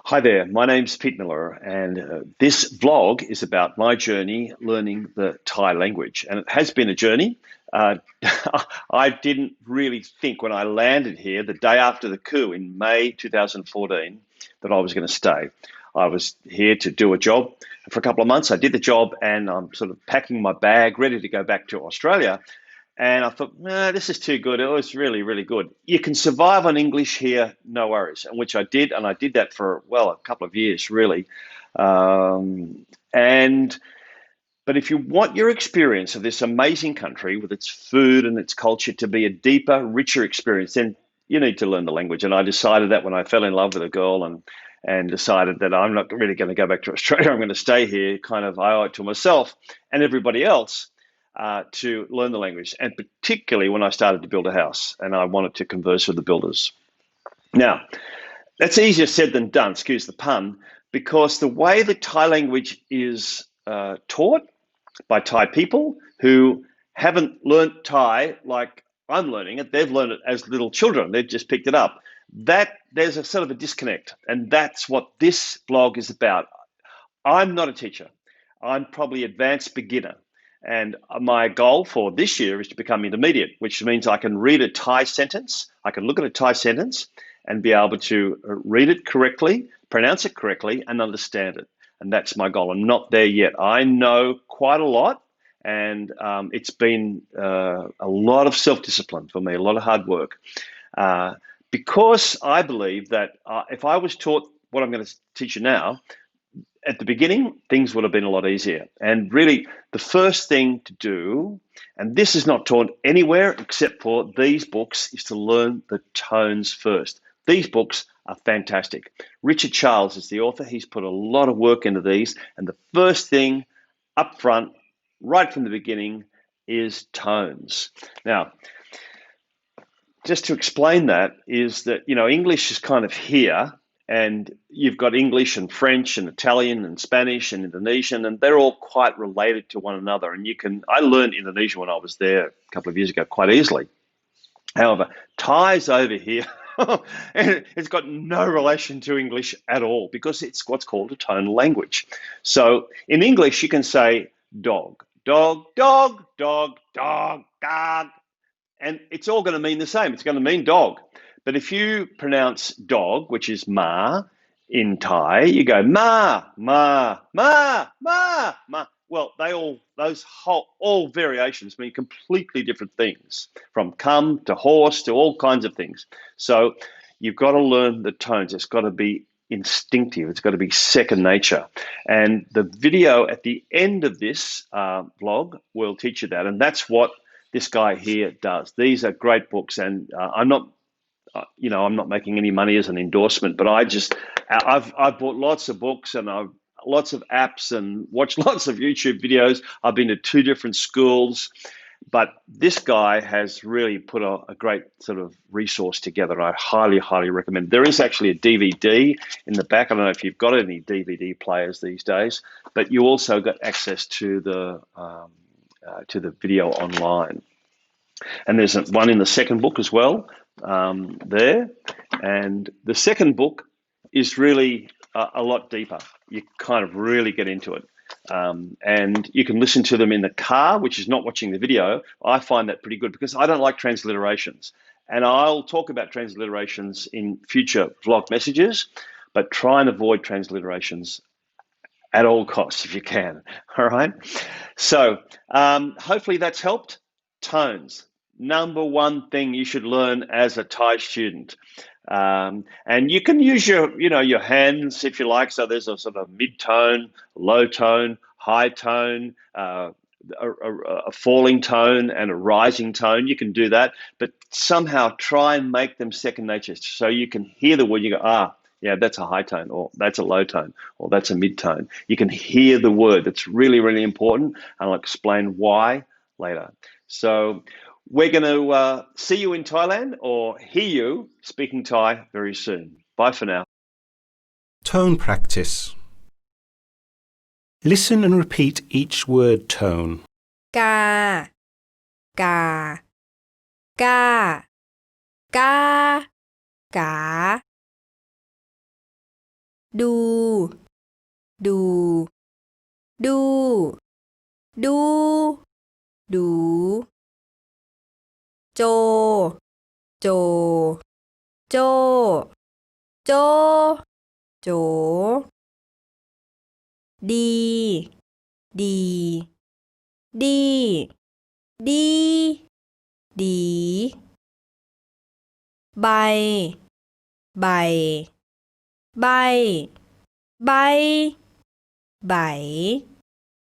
Hi there, my name's Pete Miller, and this vlog is about my journey learning the Thai language. And it has been a journey. Uh, I didn't really think when I landed here the day after the coup in May 2014 that I was going to stay. I was here to do a job for a couple of months. I did the job and I'm sort of packing my bag, ready to go back to Australia. And I thought, nah, this is too good. It was really, really good. You can survive on English here, no worries, and which I did. And I did that for, well, a couple of years, really. Um, and But if you want your experience of this amazing country with its food and its culture to be a deeper, richer experience, then you need to learn the language. And I decided that when I fell in love with a girl and decided that I'm not really going to go back to Australia. I'm going to stay here. Kind of, I owe it to myself and everybody else to learn the language, and particularly when I started to build a house and I wanted to converse with the builders. Now, that's easier said than done, excuse the pun, because the way the Thai language is taught by Thai people who haven't learnt Thai like I'm learning it. They've learned it as little children. They've just picked it up. That there's a sort of a disconnect, and that's what this blog is about. I'm not a teacher. I'm probably advanced beginner. And my goal for this year is to become intermediate, which means I can read a Thai sentence. I can look at a Thai sentence and be able to read it correctly, pronounce it correctly, and understand it. And that's my goal. I'm not there yet. I know quite a lot, and it's been a lot of self-discipline for me, a lot of hard work. Because I believe that if I was taught what I'm going to teach you now, at the beginning, things would have been a lot easier. And really, the first thing to do, and this is not taught anywhere except for these books, is to learn the tones first. These books are fantastic. Richard Charles is the author. He's put a lot of work into these. And the first thing up front, right from the beginning, is tones. Now, just to explain that is that, English is kind of here, and you've got English and French and Italian and Spanish and Indonesian, and they're all quite related to one another. And I learned Indonesian when I was there a couple of years ago quite easily. However, Thai's over here, and it's got no relation to English at all because it's what's called a tonal language. So in English, you can say dog, dog, dog, dog, dog, dog, and it's all going to mean the same. It's going to mean dog. But if you pronounce dog, which is ma in Thai, you go ma, ma, ma, ma, ma. Well, all variations mean completely different things, from come to horse to all kinds of things. So you've got to learn the tones. It's got to be instinctive. It's got to be second nature. And the video at the end of this vlog will teach you that. And that's what this guy here does. These are great books, and I'm not making any money as an endorsement, but I've bought lots of books and I've lots of apps and watched lots of YouTube videos. I've been to 2 different schools, but this guy has really put a great sort of resource together. I highly, highly recommend. There is actually a DVD in the back. I don't know if you've got any DVD players these days, but you also got access to the video online. And there's one in the second book as well there. And the second book is really a lot deeper. You kind of really get into it. And you can listen to them in the car, which is not watching the video. I find that pretty good because I don't like transliterations. And I'll talk about transliterations in future vlog messages, but try and avoid transliterations at all costs if you can. All right. So hopefully that's helped. Tones, number one thing you should learn as a Thai student. And you can use your hands if you like. So there's a sort of mid-tone, low tone, high tone, a falling tone and a rising tone. You can do that, but somehow try and make them second nature. So you can hear the word, you go, yeah, that's a high tone, or that's a low tone, or that's a mid tone. You can hear the word. That's really, really important. And I'll explain why later. So we're going to see you in Thailand or hear you speaking Thai very soon. Bye for now. Tone practice. Listen and repeat each word tone. กา กา กา กา กา ดู ดู ดู ดู ดู โจ โจ โจ โจ โจ ดี ดี ดี ดี ดี ใบ ใบ ใบ ใบ ใบ